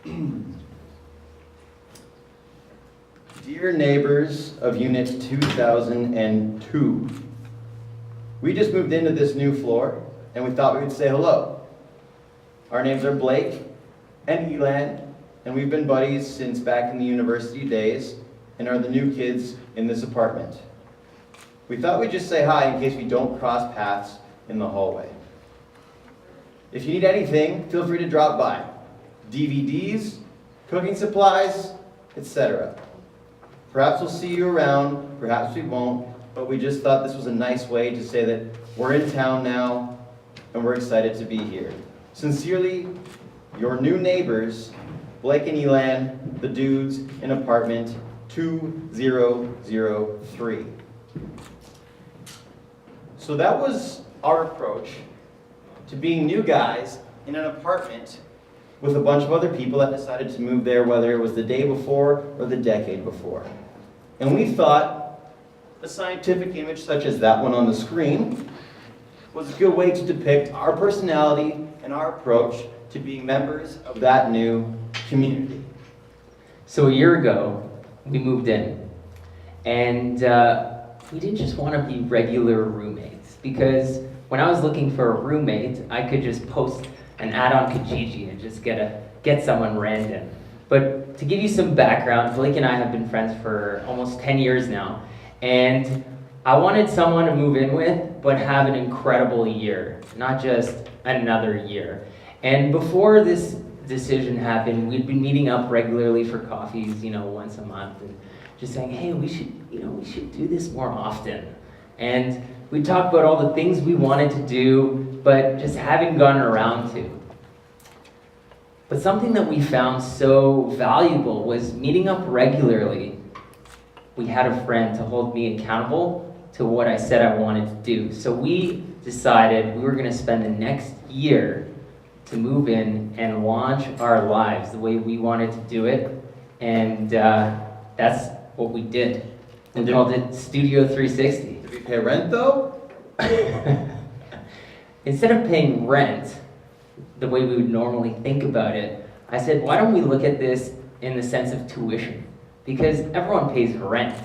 Dear neighbors of Unit 2002, we just moved into this new floor and we thought we would say hello. Our names are Blake and Elan, and we've been buddies since back in the university days and are the new kids in this apartment. We thought we'd just say hi in case we don't cross paths in the hallway. If you need anything, feel free to drop by. DVDs, cooking supplies, etc. Perhaps we'll see you around, perhaps we won't, but we just thought this was a nice way to say that we're in town now and we're excited to be here. Sincerely, your new neighbors, Blake and Elan, the dudes in apartment 2003. So that was our approach to being new guys in an apartment with a bunch of other people that decided to move there, whether it was the day before or the decade before. And we thought a scientific image such as that one on the screen was a good way to depict our personality and our approach to being members of that new community. So a year ago, we moved in, and we didn't just want to be regular roommates, because when I was looking for a roommate, I could just post an ad on Kijiji and just get someone random. But to give you some background, Blake and I have been friends for almost 10 years now, and I wanted someone to move in with, but have an incredible year, not just another year. And before this decision happened, we'd been meeting up regularly for coffees, once a month, and just saying, hey, we should do this more often. And we talked about all the things we wanted to do, but just haven't gotten around to. But something that we found so valuable was meeting up regularly. We had a friend to hold me accountable to what I said I wanted to do. So we decided we were going to spend the next year to move in and launch our lives the way we wanted to do it. And that's what we did. We called it Studio 360. Did we pay rent though? Instead of paying rent the way we would normally think about it, I said, why don't we look at this in the sense of tuition? Because everyone pays rent.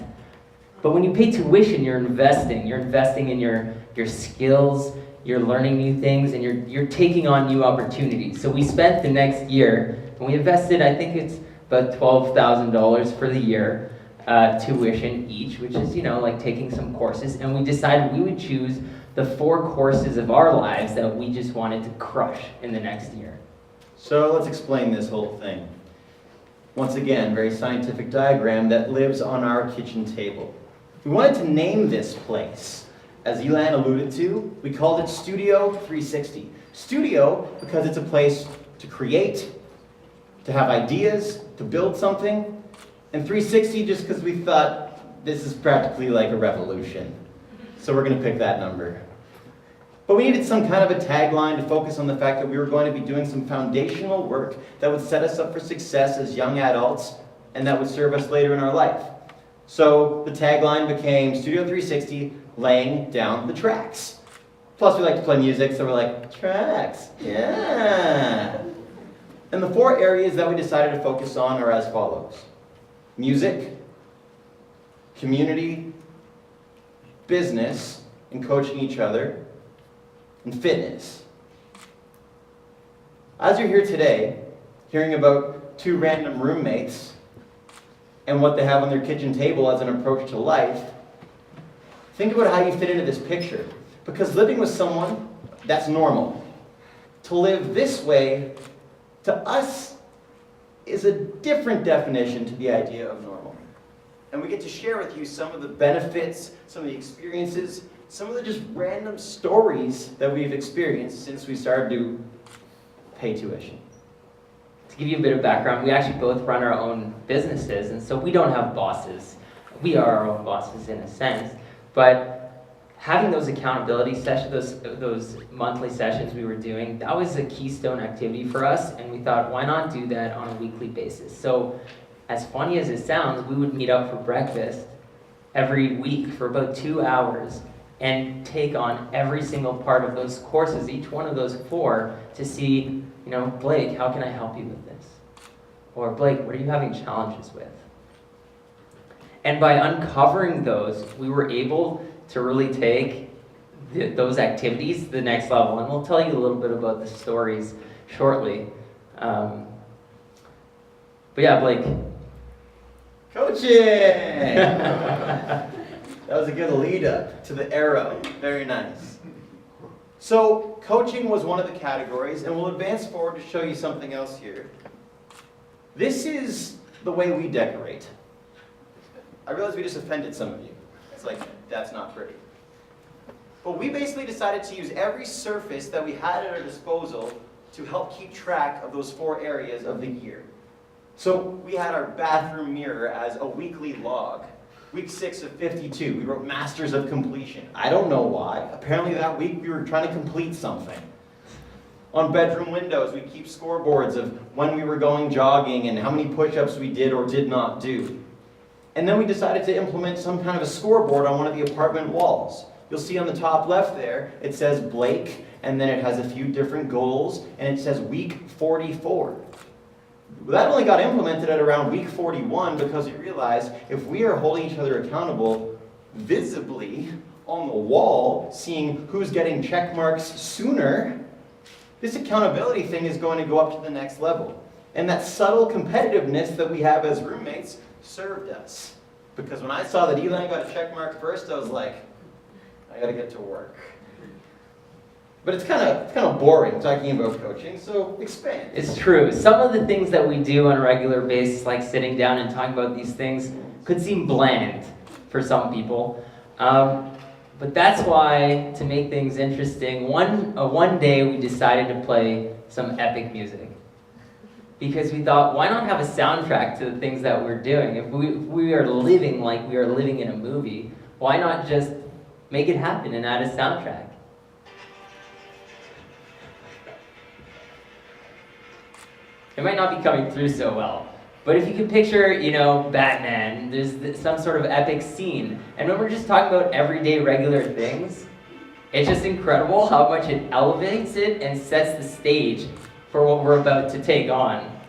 But when you pay tuition, you're investing. You're investing in your skills, you're learning new things, and you're taking on new opportunities. So we spent the next year, and we invested, I think it's about $12,000 for the year, tuition each, which is, like taking some courses. And we decided we would choose the 4 courses of our lives that we just wanted to crush in the next year. So let's explain this whole thing. Once again, very scientific diagram that lives on our kitchen table. We wanted to name this place. As Elan alluded to, we called it Studio 360. Studio because it's a place to create, to have ideas, to build something. And 360 just because we thought this is practically like a revolution. So we're going to pick that number. But we needed some kind of a tagline to focus on the fact that we were going to be doing some foundational work that would set us up for success as young adults and that would serve us later in our life. So the tagline became Studio 360, laying down the tracks. Plus we like to play music, so we're like, tracks, yeah. And the 4 areas that we decided to focus on are as follows. Music, community, business, and coaching each other, and fitness. As you're here today, hearing about 2 random roommates and what they have on their kitchen table as an approach to life, think about how you fit into this picture. Because living with someone, that's normal. To live this way, to us, is a different definition to the idea of normal. And we get to share with you some of the benefits, some of the experiences, some of the just random stories that we've experienced since we started to pay tuition. To give you a bit of background, we actually both run our own businesses, and so we don't have bosses. We are our own bosses in a sense, but having those accountability sessions, those monthly sessions we were doing, that was a keystone activity for us, and we thought, why not do that on a weekly basis? So, as funny as it sounds, we would meet up for breakfast every week for about 2 hours and take on every single part of those courses, each one of those 4, to see, Blake, how can I help you with this? Or Blake, what are you having challenges with? And by uncovering those, we were able to really take those activities to the next level. And we'll tell you a little bit about the stories shortly. But yeah, Blake. Coaching! That was a good lead up to the arrow. Very nice. So, coaching was one of the categories, and we'll advance forward to show you something else here. This is the way we decorate. I realize we just offended some of you. It's like, that's not pretty. But we basically decided to use every surface that we had at our disposal to help keep track of those 4 areas of the year. So we had our bathroom mirror as a weekly log. Week 6 of 52, we wrote Masters of Completion. I don't know why. Apparently that week we were trying to complete something. On bedroom windows, we keep scoreboards of when we were going jogging and how many push-ups we did or did not do. And then we decided to implement some kind of a scoreboard on one of the apartment walls. You'll see on the top left there, it says Blake, and then it has a few different goals, and it says week 44. That only got implemented at around week 41 because we realized if we are holding each other accountable visibly on the wall, seeing who's getting check marks sooner, this accountability thing is going to go up to the next level. And that subtle competitiveness that we have as roommates served us. Because when I saw that Elan got a check mark first, I was like, I gotta get to work. But it's kind of boring talking about coaching, so expand. It's true. Some of the things that we do on a regular basis, like sitting down and talking about these things, could seem bland for some people. But that's why, to make things interesting, one day we decided to play some epic music. Because we thought, why not have a soundtrack to the things that we're doing? If we are living like we are living in a movie, why not just make it happen and add a soundtrack? It might not be coming through so well, but if you can picture, Batman, there's some sort of epic scene. And when we're just talking about everyday regular things, it's just incredible how much it elevates it and sets the stage for what we're about to take on.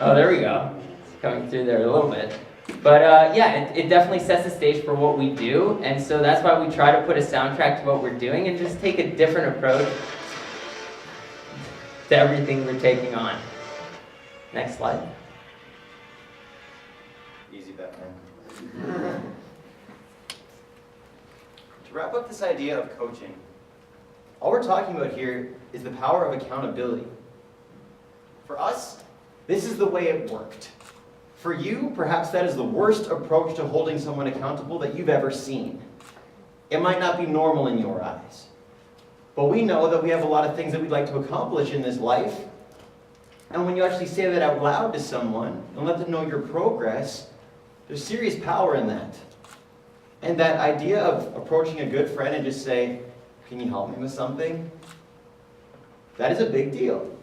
Oh, there we go. It's coming through there a little bit. But it definitely sets the stage for what we do, and so that's why we try to put a soundtrack to what we're doing and just take a different approach to everything we're taking on. Next slide. Easy, Batman. To wrap up this idea of coaching, all we're talking about here is the power of accountability. For us, this is the way it worked. For you, perhaps that is the worst approach to holding someone accountable that you've ever seen. It might not be normal in your eyes. But we know that we have a lot of things that we'd like to accomplish in this life. And when you actually say that out loud to someone and let them know your progress, there's serious power in that. And that idea of approaching a good friend and just say, can you help me with something? That is a big deal.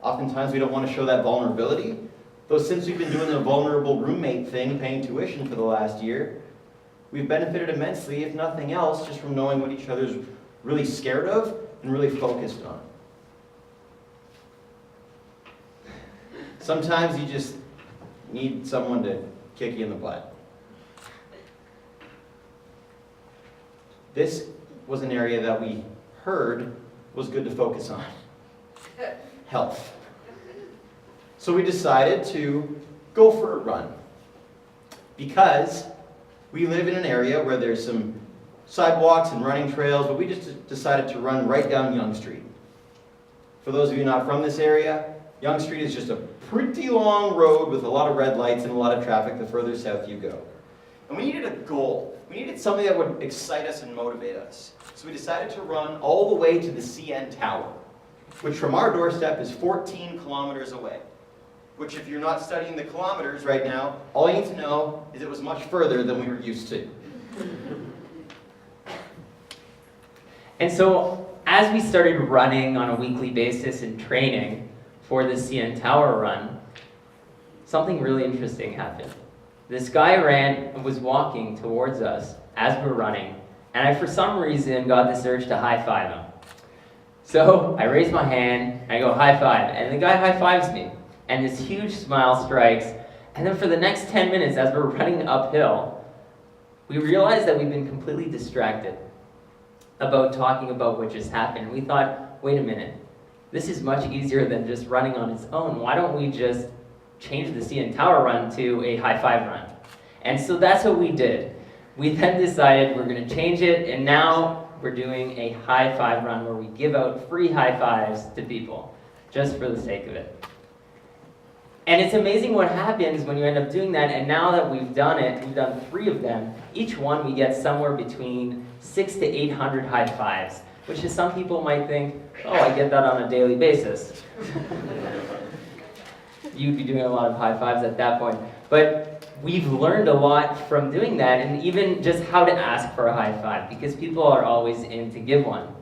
Oftentimes we don't want to show that vulnerability. Though since we've been doing the vulnerable roommate thing, paying tuition for the last year, we've benefited immensely, if nothing else, just from knowing what each other's really scared of and really focused on. Sometimes you just need someone to kick you in the butt. This was an area that we heard was good to focus on. Health. So we decided to go for a run. Because we live in an area where there's some sidewalks and running trails, but we just decided to run right down Yonge Street. For those of you not from this area, Yonge Street is just a pretty long road with a lot of red lights and a lot of traffic the further south you go. And we needed a goal. We needed something that would excite us and motivate us. So we decided to run all the way to the CN Tower, which from our doorstep is 14 kilometers away. Which if you're not studying the kilometers right now, all you need to know is it was much further than we were used to. And so, as we started running on a weekly basis and training for the CN Tower run, something really interesting happened. This guy was walking towards us as we were running, and I, for some reason, got this urge to high-five him. So, I raise my hand, and I go, high five, and the guy high-fives me. and this huge smile strikes. And then for the next 10 minutes, as we're running uphill, we realized that we've been completely distracted about talking about what just happened. We thought, wait a minute, this is much easier than just running on its own. Why don't we just change the CN Tower run to a high five run? And so that's what we did. We then decided we're going to change it, and now we're doing a high five run where we give out free high fives to people, just for the sake of it. And it's amazing what happens when you end up doing that, and now that we've done it, we've done 3 of them, each one we get somewhere between 600 to 800 high fives, which is some people might think, oh, I get that on a daily basis. You'd be doing a lot of high fives at that point. But we've learned a lot from doing that, and even just how to ask for a high five, because people are always in to give one.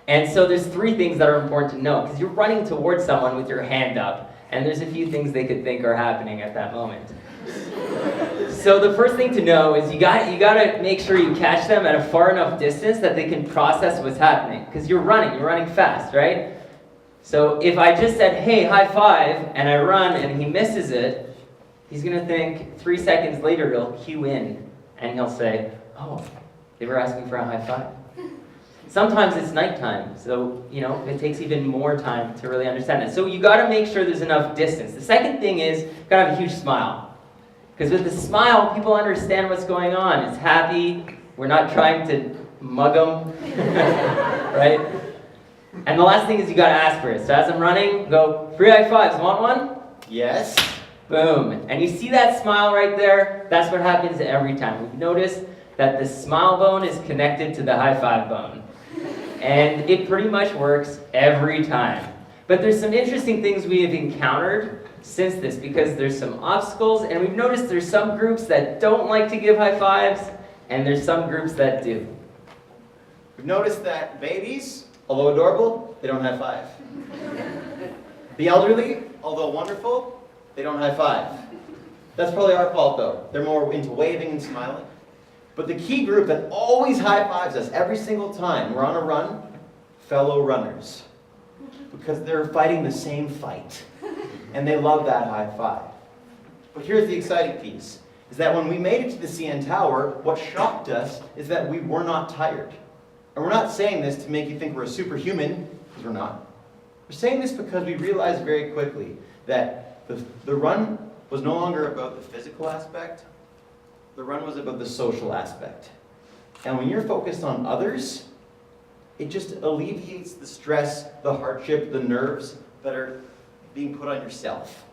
And so there's 3 things that are important to know, because you're running towards someone with your hand up, and there's a few things they could think are happening at that moment. So the first thing to know is you gotta make sure you catch them at a far enough distance that they can process what's happening, because you're running fast, right? So if I just said, hey, high five, and I run and he misses it, he's gonna think 3 seconds later he'll cue in, and he'll say, oh, they were asking for a high five. Sometimes it's nighttime, so it takes even more time to really understand it. So you gotta make sure there's enough distance. The second thing is, you gotta have a huge smile. Because with the smile, people understand what's going on. It's happy, we're not trying to mug them, right? And the last thing is you gotta ask for it. So as I'm running, go, free high fives, want one? Yes. Boom. And you see that smile right there? That's what happens every time. We've noticed that the smile bone is connected to the high five bone. And it pretty much works every time. But there's some interesting things we have encountered since this, because there's some obstacles, and we've noticed there's some groups that don't like to give high fives, and there's some groups that do. We've noticed that babies, although adorable, they don't high five. The elderly, although wonderful, they don't high five. That's probably our fault though. They're more into waving and smiling. But the key group that always high fives us every single time we're on a run, fellow runners. Because they're fighting the same fight. And they love that high five. But here's the exciting piece, is that when we made it to the CN Tower, what shocked us is that we were not tired. And we're not saying this to make you think we're a superhuman, because we're not. We're saying this because we realized very quickly that the run was no longer about the physical aspect, the run was about the social aspect. And when you're focused on others, it just alleviates the stress, the hardship, the nerves that are being put on yourself.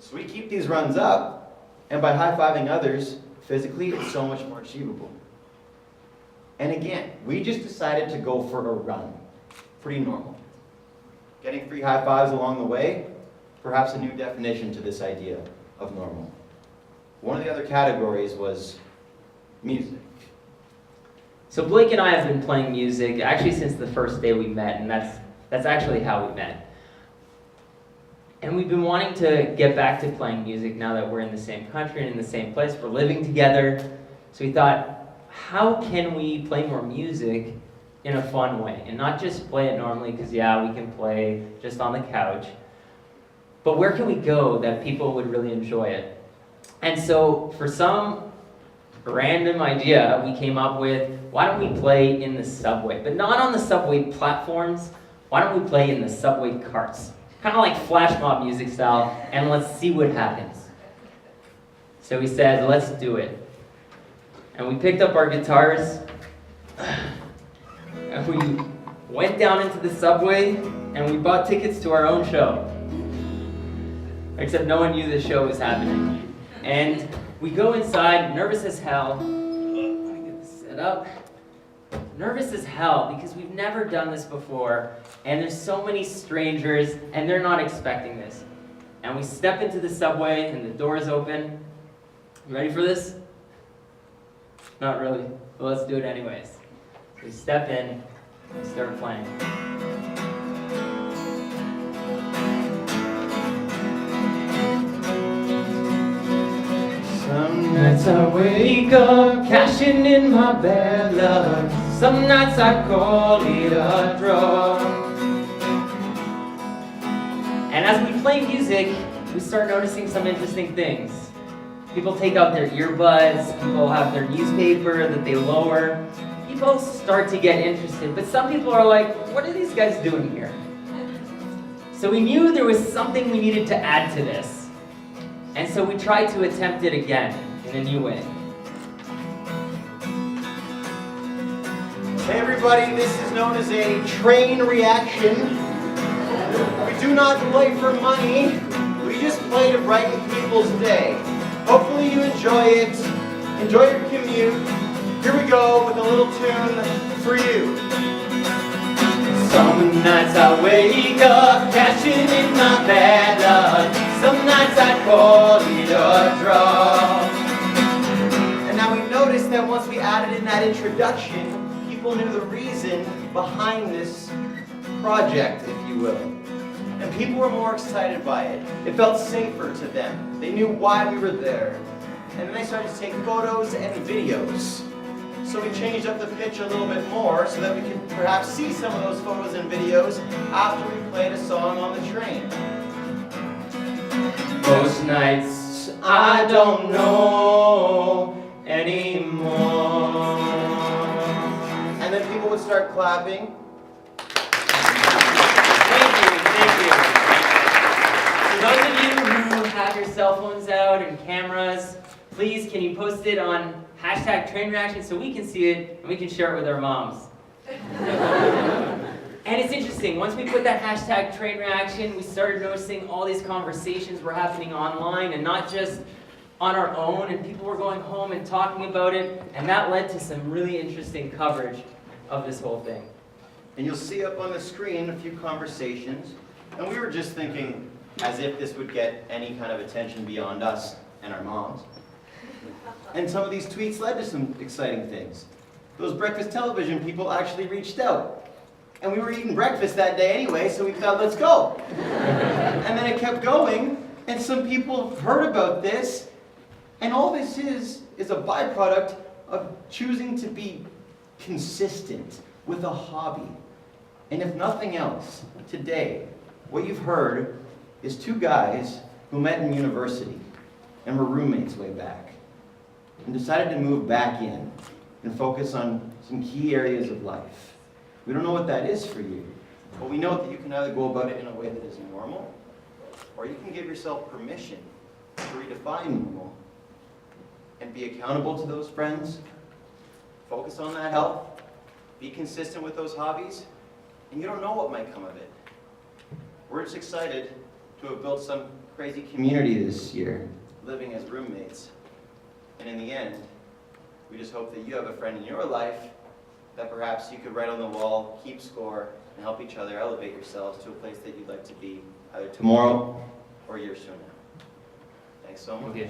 So we keep these runs up, and by high-fiving others, physically, it's so much more achievable. And again, we just decided to go for a run. Pretty normal. Getting free high fives along the way, perhaps a new definition to this idea of normal. One of the other categories was music. So Blake and I have been playing music actually since the first day we met, and that's actually how we met. And we've been wanting to get back to playing music now that we're in the same country and in the same place. We're living together. So we thought, how can we play more music in a fun way? And not just play it normally, because yeah, we can play just on the couch. But where can we go that people would really enjoy it? And so for some random idea, we came up with, why don't we play in the subway? But not on the subway platforms. Why don't we play in the subway carts? Kind of like flash mob music style, and let's see what happens. So we said, let's do it. And we picked up our guitars, and we went down into the subway, and we bought tickets to our own show. Except no one knew the show was happening. And we go inside, nervous as hell. Let me get this set up. Nervous as hell, because we've never done this before, and there's so many strangers, and they're not expecting this. And we step into the subway, and the doors open. You ready for this? Not really, but let's do it anyways. We step in, and start playing. Some nights I wake up, cashing in my bad luck. Some nights I call it a draw. And as we play play music, we start noticing some interesting things. People take out their earbuds, people have their newspaper that they lower. People start to get interested, but some people are like, what are these guys doing here? So we knew there was something we needed to add to this. And so we tried to attempt it again in a new way. Hey everybody, this is known as a train reaction. We do not play for money, we just play to brighten people's day. Hopefully you enjoy it, enjoy your commute. Here we go with a little tune for you. Some nights I wake up cashing in my bad luck. Some nights I call it a draw. And now we noticed that once we added in that introduction, people knew the reason behind this project, if you will. And people were more excited by it. It felt safer to them. They knew why we were there. And then they started to take photos and videos. So we changed up the pitch a little bit more so that we could perhaps see some of those photos and videos after we played a song on the train. Most nights I don't know anymore. And then people would start clapping. Thank you. For those of you who have your cell phones out and cameras, please can you post it on #trainreaction so we can see it and we can share it with our moms. And it's interesting, once we put that #trainreaction, we started noticing all these conversations were happening online and not just on our own, and people were going home and talking about it, and that led to some really interesting coverage of this whole thing. And you'll see up on the screen a few conversations, and we were just thinking as if this would get any kind of attention beyond us and our moms. And some of these tweets led to some exciting things. Those breakfast television people actually reached out. And we were eating breakfast that day anyway, so we thought, let's go. And then it kept going, and some people heard about this, and all this is a byproduct of choosing to be consistent with a hobby. And if nothing else, today, what you've heard is two guys who met in university and were roommates way back and decided to move back in and focus on some key areas of life. We don't know what that is for you, but we know that you can either go about it in a way that is normal, or you can give yourself permission to redefine normal and be accountable to those friends, focus on that health, be consistent with those hobbies, and you don't know what might come of it. We're just excited to have built some crazy community this year, living as roommates. And in the end, we just hope that you have a friend in your life that perhaps you could write on the wall, keep score, and help each other elevate yourselves to a place that you'd like to be either tomorrow or years from now. Thanks so much. Okay.